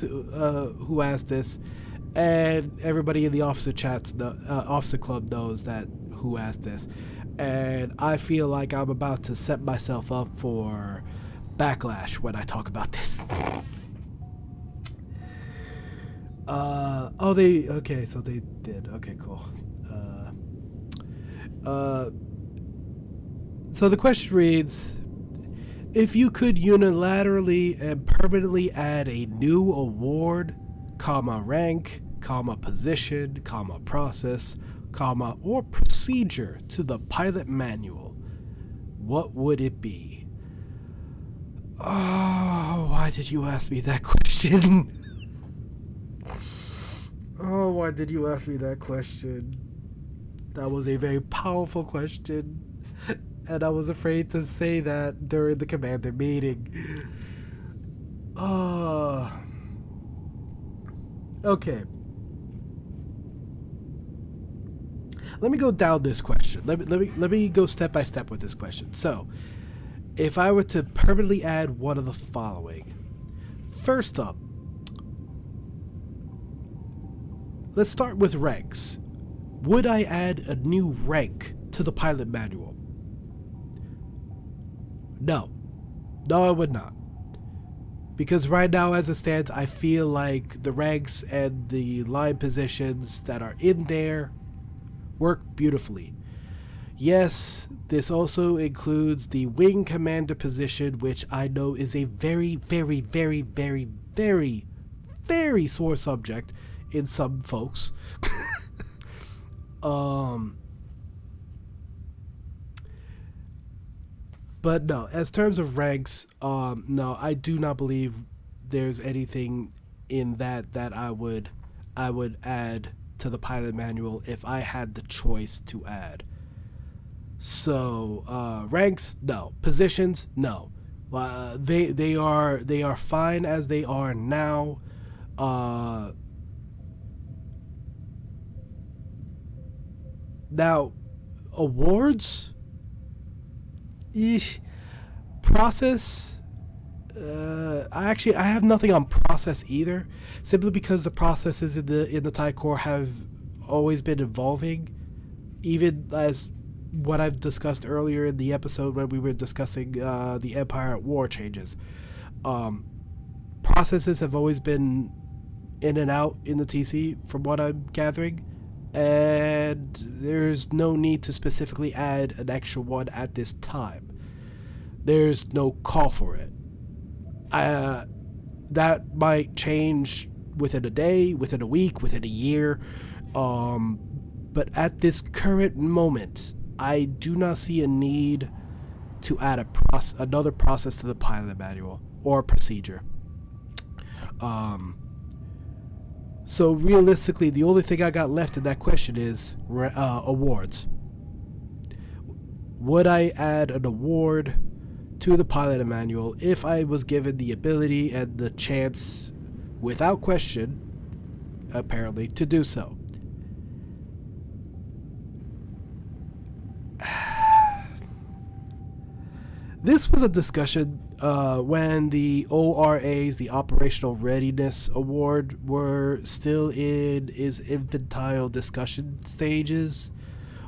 who asked this, and everybody in the officer chats, officer club knows that who asked this, and I feel like I'm about to set myself up for backlash when I talk about this. So they did. Okay, cool. So the question reads, if you could unilaterally and permanently add a new award, rank, position, process, or procedure to the pilot manual, what would it be? Oh, why did you ask me that question? Oh, why did you ask me that question? That was a very powerful question. And I was afraid to say that during the commander meeting. Okay. Let me go down this question. Let me go step by step with this question. So, if I were to permanently add one of the following. First up, let's start with ranks. Would I add a new rank to the pilot manual? No, I would not. Because right now, as it stands, I feel like the ranks and the line positions that are in there work beautifully. Yes, this also includes the wing commander position, which I know is a very, very, very, very, very, very sore subject in some folks. Um, but no, as terms of ranks, no, I do not believe there's anything in that I would add to the pilot manual if I had the choice to add. So ranks, no. Positions, no. They are fine as they are now. Uh, Now awards, eesh, process. I have nothing on process either, simply because the processes in the Thai Corps have always been evolving, even as what I've discussed earlier in the episode when we were discussing the Empire at War changes. Um, Processes have always been in and out in the TC, from what I'm gathering, and there's no need to specifically add an extra one at this time. There's no call for it. Uh, that might change within a day, within a week, within a year. But at this current moment, I do not see a need to add another process to the pilot manual or procedure. Um, so realistically, the only thing I got left in that question is awards. Would I add an award to the pilot manual if I was given the ability and the chance, without question, apparently, to do so? This was a discussion when the ORAs, the Operational Readiness Award, were still in its infantile discussion stages,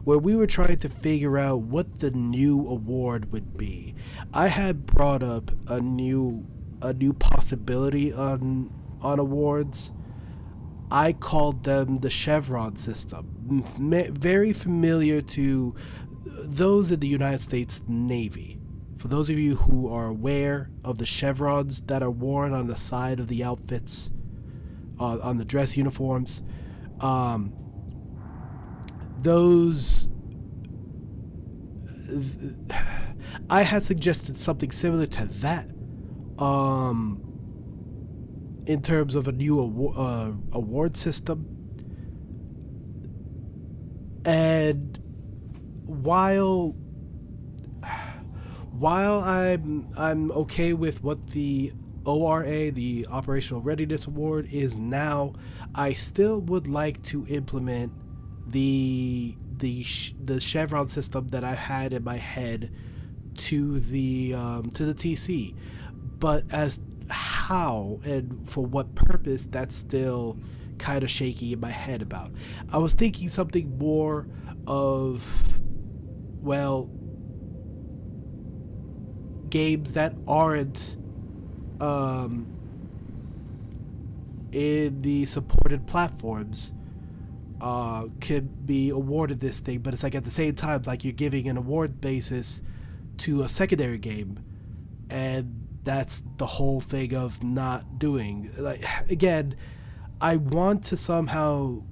where we were trying to figure out what the new award would be. I had brought up a new possibility on awards. I called them the Chevron system, very familiar to those in the United States Navy. For those of you who are aware of the chevrons that are worn on the side of the outfits, on the dress uniforms, those I had suggested something similar to that, in terms of a new award system. And while I'm okay with what the ORA, the Operational Readiness Award, is now, I still would like to implement the chevron system that I had in my head to the TC, but as how and for what purpose, that's still kind of shaky in my head about. I was thinking something more of, well, games that aren't in the supported platforms could be awarded this thing, but it's like at the same time, like you're giving an award basis to a secondary game, and that's the whole thing of not doing. Like, again, I want to somehow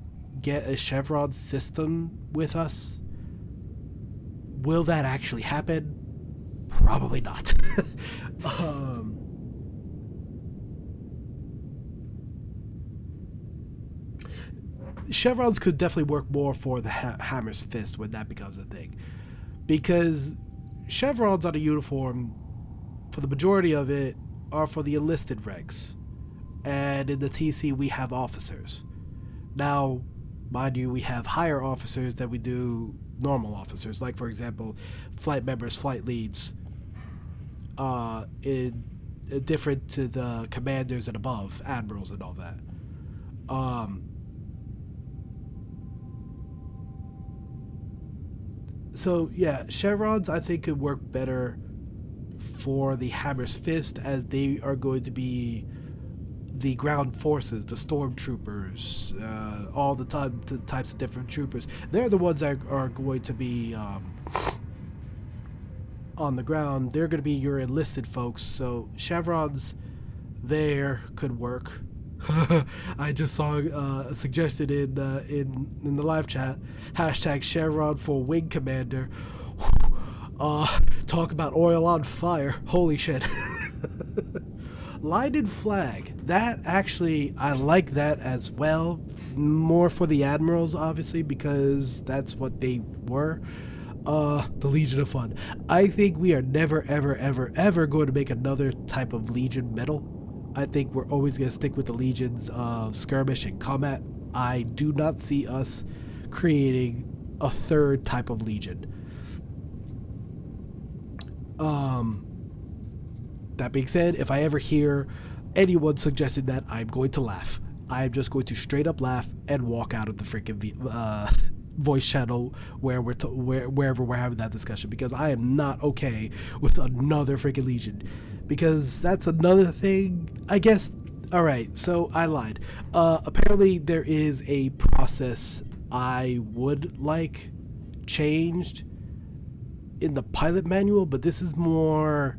get a chevron system with us. Will that actually happen? Probably not. Chevrons could definitely work more for the Hammer's Fist when that becomes a thing, because chevrons on a uniform, for the majority of it, are for the enlisted ranks, and in the TC we have officers. Now, mind you, we have higher officers than we do normal officers, like for example flight members, flight leads, in different to the commanders and above, admirals and all that. So yeah, chevrons I think could work better for the Hammer's Fist, as they are going to be the ground forces, the stormtroopers, all the types of different troopers. They're the ones that are going to be on the ground. They're going to be your enlisted folks. So chevrons there could work. I just saw suggested in the live chat hashtag Chevron for wing commander. Talk about oil on fire. Holy shit. Line and flag. That actually, I like that as well. More for the Admirals, obviously, because that's what they were. The Legion of Fun. I think we are never, ever, ever, ever going to make another type of Legion medal. I think we're always going to stick with the Legions of Skirmish and Combat. I do not see us creating a third type of Legion. That being said, if I ever hear anyone suggesting that, I'm going to laugh. I'm just going to straight up laugh and walk out of the freaking voice channel where wherever we're having that discussion, because I am not okay with another freaking Legion, because that's another thing, I guess. All right, so I lied. Apparently there is a process I would like changed in the pilot manual, but this is more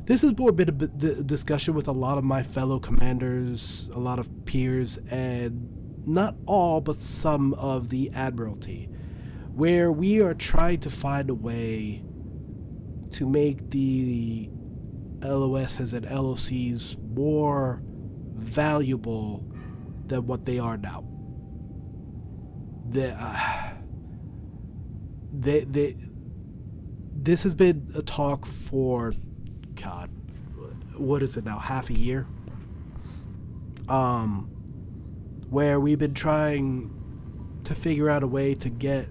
a bit of the discussion with a lot of my fellow commanders, a lot of peers, and not all, but some of the Admiralty, where we are trying to find a way to make the LOSs and LOCs more valuable than what they are now. This has been a talk for, God, what is it now, half a year? Where we've been trying to figure out a way to get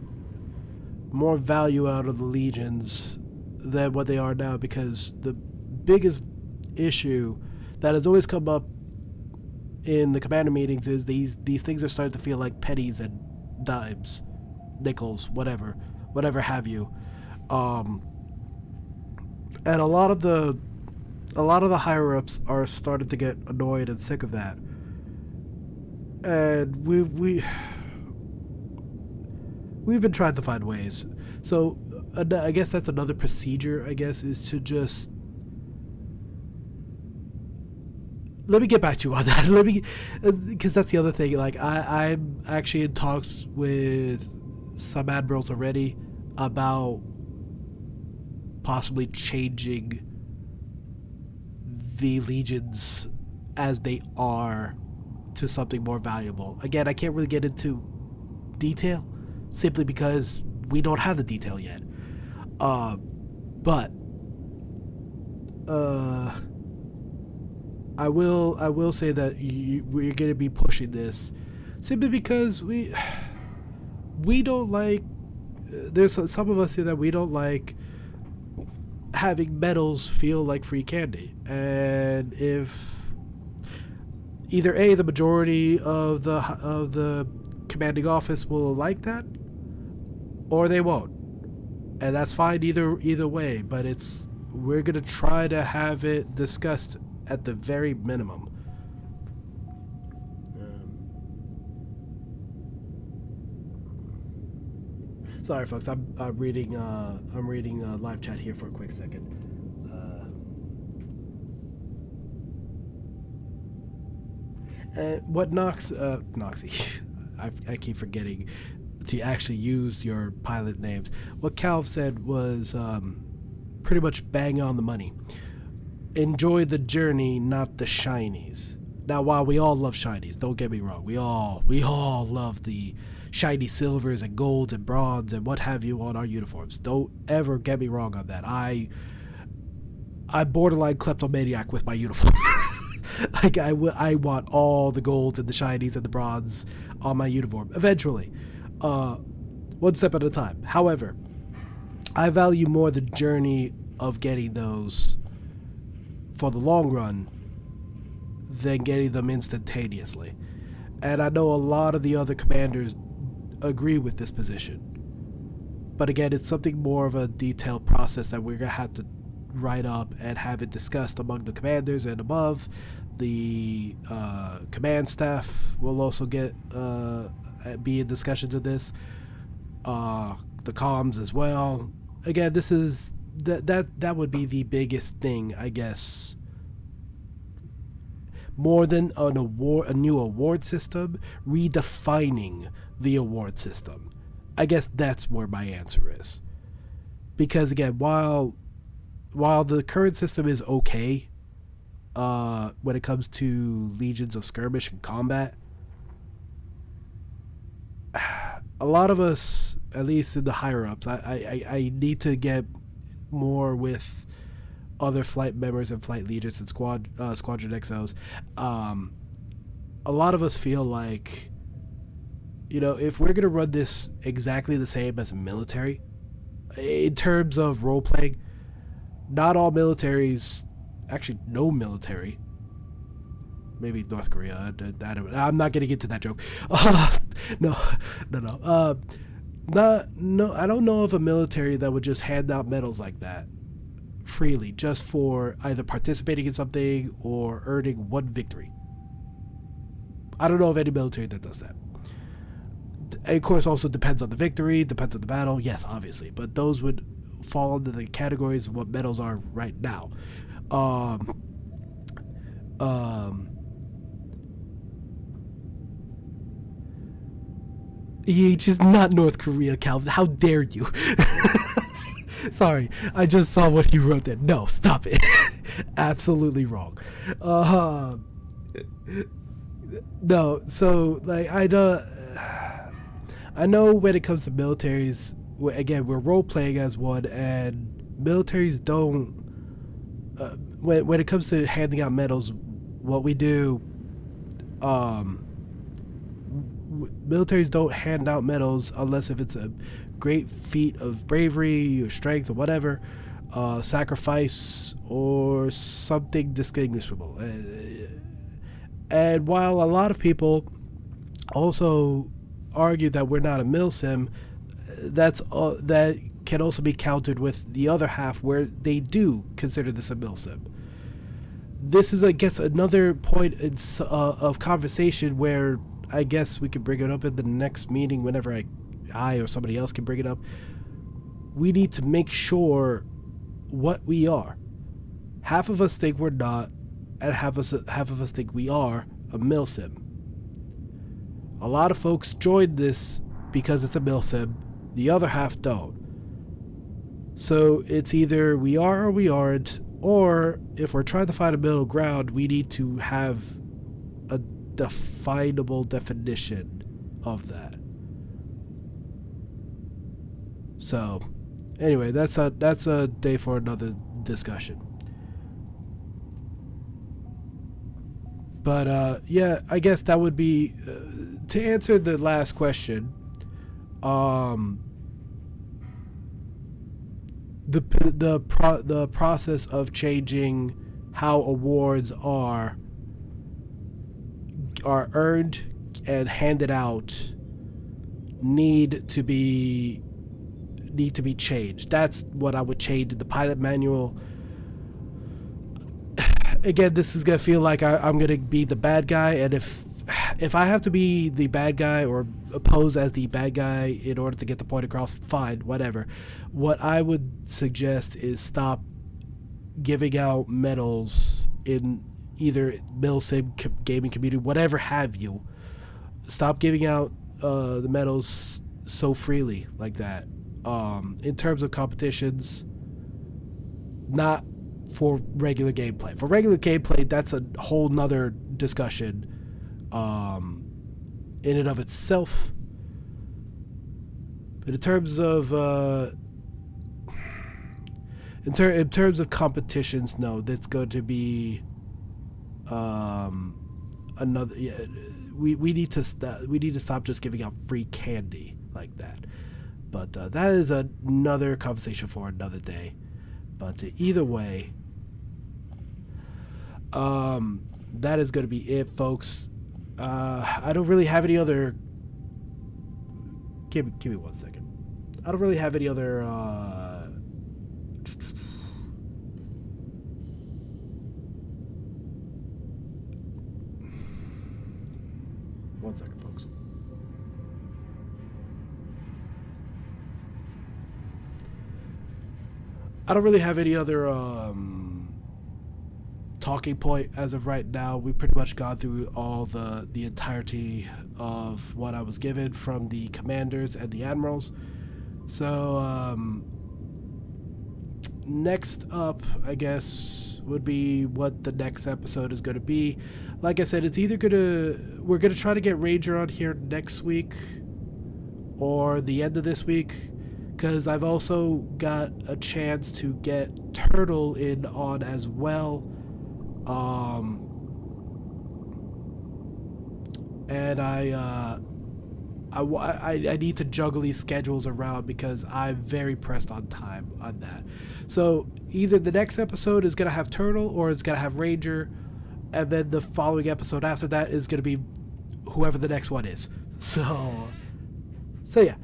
more value out of the Legions than what they are now, because the biggest issue that has always come up in the commander meetings is these things are starting to feel like pennies and dimes, nickels, whatever have you. And a lot of the higher ups are starting to get annoyed and sick of that. And we've been trying to find ways. So I guess that's another procedure, I guess, is to just, let me get back to you on that. Because that's the other thing. Like, I'm actually in talks with some admirals already about possibly changing the Legions as they are to something more valuable. Again, I can't really get into detail simply because we don't have the detail yet. But I will say that we're going to be pushing this simply because we don't like, there's some of us here that we don't like having medals feel like free candy. And if either A, the majority of the commanding office will like that, or they won't, and that's fine either way. But we're gonna try to have it discussed at the very minimum. Sorry, folks. I'm reading live chat here for a quick second. What Noxy, I keep forgetting to actually use your pilot names. What Calv said was pretty much bang on the money. Enjoy the journey, not the shinies. Now, while we all love shinies, don't get me wrong, we all love the shiny silvers and golds and bronze and what have you on our uniforms. Don't ever get me wrong on that. I'm borderline kleptomaniac with my uniform. Like, I want all the golds and the shinies and the bronze on my uniform eventually, one step at a time. However, I value more the journey of getting those for the long run than getting them instantaneously. And I know a lot of the other commanders agree with this position. But again, it's something more of a detailed process that we're going to have to write up and have it discussed among the commanders and above. The command staff will also be in discussions of this. The comms as well. Again, this is that would be the biggest thing, I guess. more than a new award system, redefining the award system. I guess that's where my answer is. Because again, while the current system is okay, when it comes to legions of skirmish and combat, a lot of us, at least in the higher ups, I need to get more with other flight members and flight leaders and Squadron XOs. A lot of us feel like, if we're gonna run this exactly the same as a military, in terms of role playing, not all militaries, actually no military, maybe North Korea. I'm not gonna get to that joke. No. I don't know of a military that would just hand out medals like that freely, just for either participating in something or earning one victory. I don't know of any military that does that. And of course, also depends on the victory, depends on the battle. Yes, obviously, but those would fall under the categories of what medals are right now. EH is not North Korea, Calvin. How dare you? Sorry, I just saw what you wrote there. No, stop it. Absolutely wrong. No, so like I know when it comes to militaries, again, we're role playing as one, and militaries don't. When it comes to handing out medals, what we do, militaries don't hand out medals unless if it's a great feat of bravery or strength or whatever, sacrifice or something distinguishable. And while a lot of people also argue that we're not a milsim, that can also be countered with the other half where they do consider this a milsim. This is, I guess, another point of conversation where I guess we could bring it up in the next meeting whenever I or somebody else can bring it up. We need to make sure what we are. Half of us think we're not, and half of us think we are a milsim. A lot of folks join this because it's a milsim. The other half don't. So it's either we are or we aren't, or if we're trying to find a middle ground, we need to have a definable definition of that. So anyway, that's a day for another discussion. But yeah, I guess that would be to answer the last question. The process of changing how awards are earned and handed out need to be changed. That's what I would change in the pilot manual. Again, this is gonna feel like I'm gonna be the bad guy, and if I have to be the bad guy or pose as the bad guy in order to get the point across, fine, whatever. What I would suggest is stop giving out medals in either milsim, gaming community, whatever have you. Stop giving out the medals so freely like that. In terms of competitions, not for regular gameplay. For regular gameplay, that's a whole nother discussion in and of itself. But in terms of in terms of competitions, no, that's going to be another. Yeah, we need to stop just giving out free candy like that. But that is another conversation for another day. But either way, that is going to be it, folks. I don't really have any other. Give me 1 second. I don't really have any other. 1 second, folks. I don't really have any other talking point as of right now. We pretty much gone through all the entirety of what I was given from the commanders and the admirals. So next up, I guess, would be what the next episode is going to be. Like I said, it's either we're gonna try to get Ranger on here next week or the end of this week, because I've also got a chance to get Turtle in on as well. And I need to juggle these schedules around because I'm very pressed on time on that. So either the next episode is going to have Turtle or it's going to have Ranger, and then the following episode after that is going to be whoever the next one is. So yeah.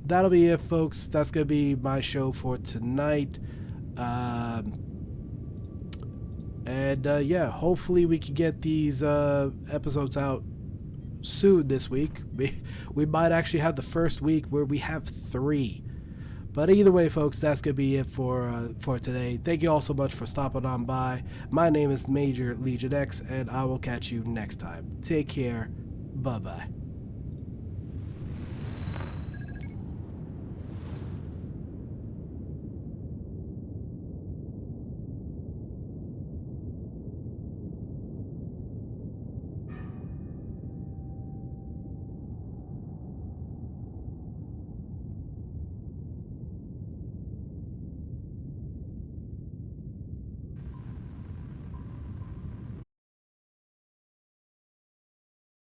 That'll be it, folks. That's going to be my show for tonight. Yeah, hopefully we can get these episodes out soon this week. We might actually have the first week where we have 3. But either way, folks, that's going to be it for today. Thank you all so much for stopping on by. My name is MAJ Legion X, and I will catch you next time. Take care. Bye-bye.